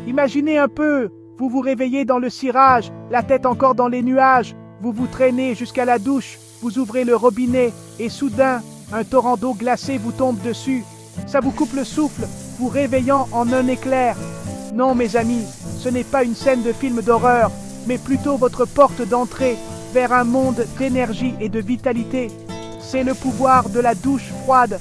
Imaginez un peu, vous vous réveillez dans le cirage, la tête encore dans les nuages, vous vous traînez jusqu'à la douche, vous ouvrez le robinet et soudain, un torrent d'eau glacée vous tombe dessus. Ça vous coupe le souffle, vous réveillant en un éclair. Non, mes amis, ce n'est pas une scène de film d'horreur, mais plutôt votre porte d'entrée vers un monde d'énergie et de vitalité. C'est le pouvoir de la douche froide.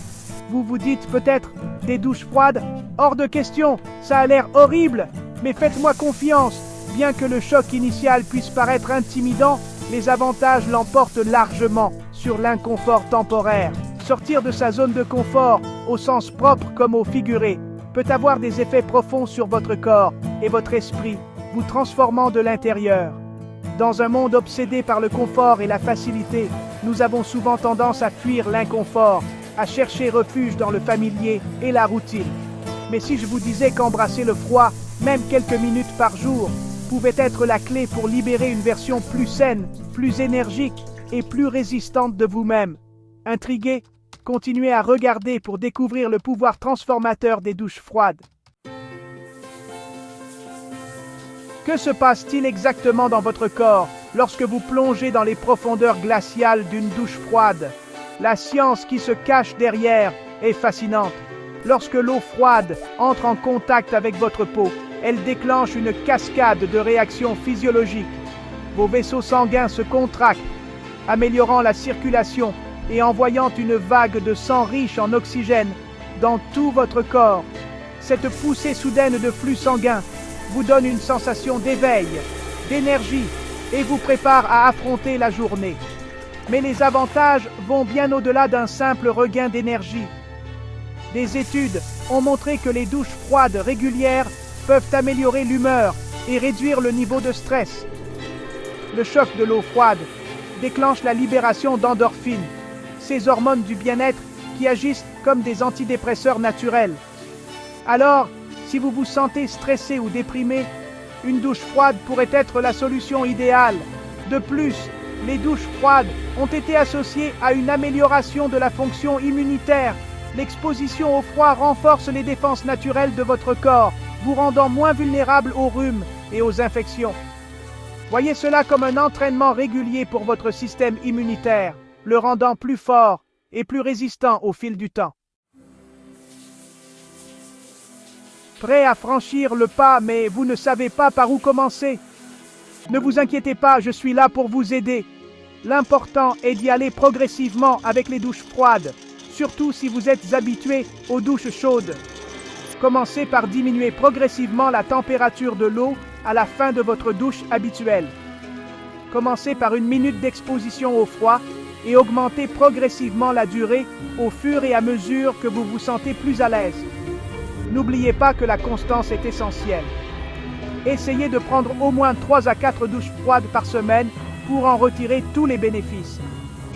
Vous vous dites peut-être, des douches froides? Hors de question, ça a l'air horrible. Mais faites-moi confiance, bien que le choc initial puisse paraître intimidant, les avantages l'emportent largement sur l'inconfort temporaire. Sortir de sa zone de confort, au sens propre comme au figuré, peut avoir des effets profonds sur votre corps et votre esprit, vous transformant de l'intérieur. Dans un monde obsédé par le confort et la facilité, nous avons souvent tendance à fuir l'inconfort, à chercher refuge dans le familier et la routine. Mais si je vous disais qu'embrasser le froid, même quelques minutes par jour, pouvait être la clé pour libérer une version plus saine, plus énergique et plus résistante de vous-même. Intrigué? Continuez à regarder pour découvrir le pouvoir transformateur des douches froides. Que se passe-t-il exactement dans votre corps lorsque vous plongez dans les profondeurs glaciales d'une douche froide? La science qui se cache derrière est fascinante. Lorsque l'eau froide entre en contact avec votre peau, elle déclenche une cascade de réactions physiologiques. Vos vaisseaux sanguins se contractent, améliorant la circulation et envoyant une vague de sang riche en oxygène dans tout votre corps. Cette poussée soudaine de flux sanguin vous donne une sensation d'éveil, d'énergie et vous prépare à affronter la journée. Mais les avantages vont bien au-delà d'un simple regain d'énergie. Des études ont montré que les douches froides régulières peuvent améliorer l'humeur et réduire le niveau de stress. Le choc de l'eau froide déclenche la libération d'endorphines, ces hormones du bien-être qui agissent comme des antidépresseurs naturels. Alors, si vous vous sentez stressé ou déprimé, une douche froide pourrait être la solution idéale. De plus, les douches froides ont été associées à une amélioration de la fonction immunitaire. L'exposition au froid renforce les défenses naturelles de votre corps, vous rendant moins vulnérable aux rhumes et aux infections. Voyez cela comme un entraînement régulier pour votre système immunitaire, le rendant plus fort et plus résistant au fil du temps. Prêt à franchir le pas, mais vous ne savez pas par où commencer? Ne vous inquiétez pas, je suis là pour vous aider. L'important est d'y aller progressivement avec les douches froides, surtout si vous êtes habitué aux douches chaudes. Commencez par diminuer progressivement la température de l'eau à la fin de votre douche habituelle. Commencez par 1 minute d'exposition au froid et augmentez progressivement la durée au fur et à mesure que vous vous sentez plus à l'aise. N'oubliez pas que la constance est essentielle. Essayez de prendre au moins 3 à 4 douches froides par semaine pour en retirer tous les bénéfices.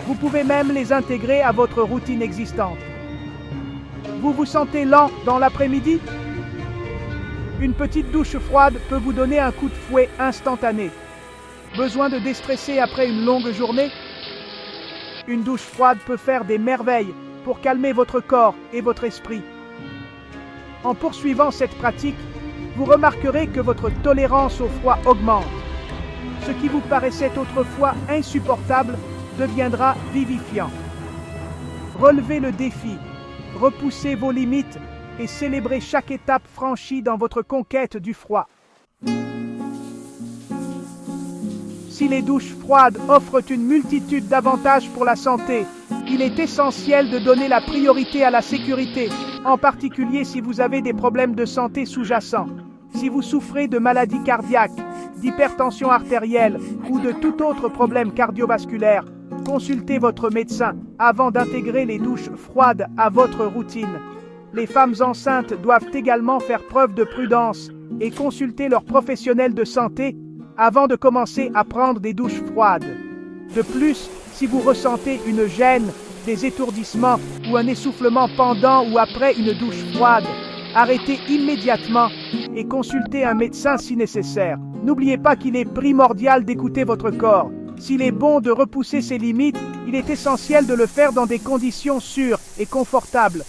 Vous pouvez même les intégrer à votre routine existante. Vous vous sentez lent dans l'après-midi? Une petite douche froide peut vous donner un coup de fouet instantané. Besoin de déstresser après une longue journée? Une douche froide peut faire des merveilles pour calmer votre corps et votre esprit. En poursuivant cette pratique, vous remarquerez que votre tolérance au froid augmente. Ce qui vous paraissait autrefois insupportable deviendra vivifiant. Relevez le défi, repoussez vos limites et célébrez chaque étape franchie dans votre conquête du froid. Si les douches froides offrent une multitude d'avantages pour la santé, il est essentiel de donner la priorité à la sécurité, en particulier si vous avez des problèmes de santé sous-jacents. Si vous souffrez de maladies cardiaques, d'hypertension artérielle ou de tout autre problème cardiovasculaire, consultez votre médecin avant d'intégrer les douches froides à votre routine. Les femmes enceintes doivent également faire preuve de prudence et consulter leur professionnel de santé avant de commencer à prendre des douches froides. De plus, si vous ressentez une gêne, des étourdissements ou un essoufflement pendant ou après une douche froide, arrêtez immédiatement et consultez un médecin si nécessaire. N'oubliez pas qu'il est primordial d'écouter votre corps. S'il est bon de repousser ses limites, il est essentiel de le faire dans des conditions sûres et confortables.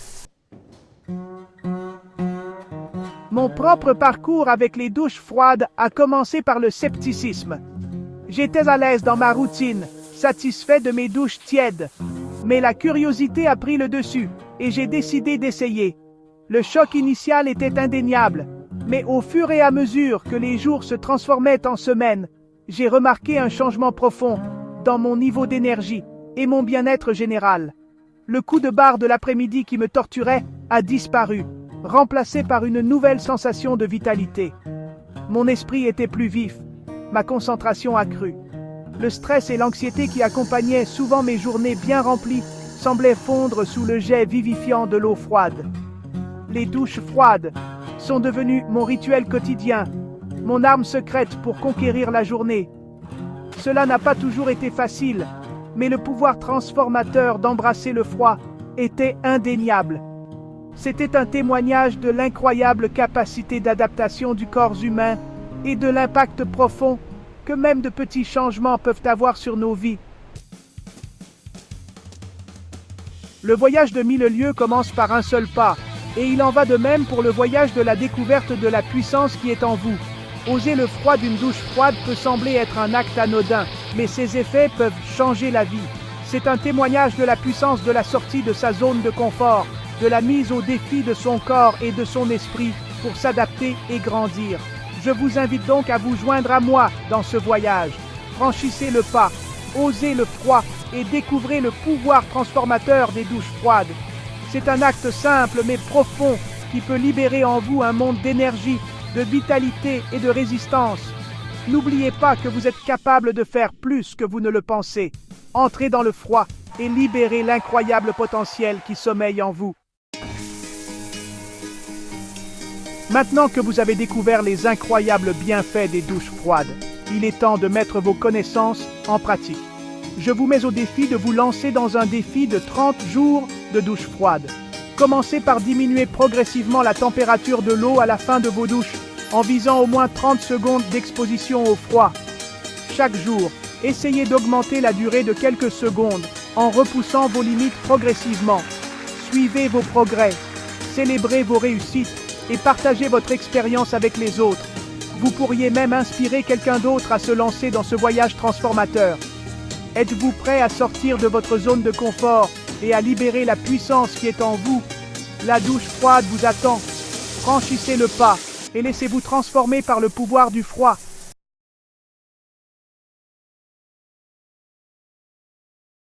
Mon propre parcours avec les douches froides a commencé par le scepticisme. J'étais à l'aise dans ma routine, satisfait de mes douches tièdes. Mais la curiosité a pris le dessus, et j'ai décidé d'essayer. Le choc initial était indéniable, mais au fur et à mesure que les jours se transformaient en semaines, j'ai remarqué un changement profond dans mon niveau d'énergie et mon bien-être général. Le coup de barre de l'après-midi qui me torturait a disparu, remplacé par une nouvelle sensation de vitalité. Mon esprit était plus vif, ma concentration accrue. Le stress et l'anxiété qui accompagnaient souvent mes journées bien remplies semblaient fondre sous le jet vivifiant de l'eau froide. Les douches froides sont devenues mon rituel quotidien, mon arme secrète pour conquérir la journée. Cela n'a pas toujours été facile, mais le pouvoir transformateur d'embrasser le froid était indéniable. C'était un témoignage de l'incroyable capacité d'adaptation du corps humain et de l'impact profond que même de petits changements peuvent avoir sur nos vies. Le voyage de 1000 lieues commence par un seul pas, et il en va de même pour le voyage de la découverte de la puissance qui est en vous. Oser le froid d'une douche froide peut sembler être un acte anodin, mais ses effets peuvent changer la vie. C'est un témoignage de la puissance de la sortie de sa zone de confort, de la mise au défi de son corps et de son esprit pour s'adapter et grandir. Je vous invite donc à vous joindre à moi dans ce voyage. Franchissez le pas, osez le froid et découvrez le pouvoir transformateur des douches froides. C'est un acte simple mais profond qui peut libérer en vous un monde d'énergie, de vitalité et de résistance. N'oubliez pas que vous êtes capable de faire plus que vous ne le pensez. Entrez dans le froid et libérez l'incroyable potentiel qui sommeille en vous. Maintenant que vous avez découvert les incroyables bienfaits des douches froides, il est temps de mettre vos connaissances en pratique. Je vous mets au défi de vous lancer dans un défi de 30 jours de douche froide. Commencez par diminuer progressivement la température de l'eau à la fin de vos douches, en visant au moins 30 secondes d'exposition au froid. Chaque jour, essayez d'augmenter la durée de quelques secondes, en repoussant vos limites progressivement. Suivez vos progrès, célébrez vos réussites et partagez votre expérience avec les autres. Vous pourriez même inspirer quelqu'un d'autre à se lancer dans ce voyage transformateur. Êtes-vous prêt à sortir de votre zone de confort et à libérer la puissance qui est en vous? La douche froide vous attend. Franchissez le pas et laissez-vous transformer par le pouvoir du froid.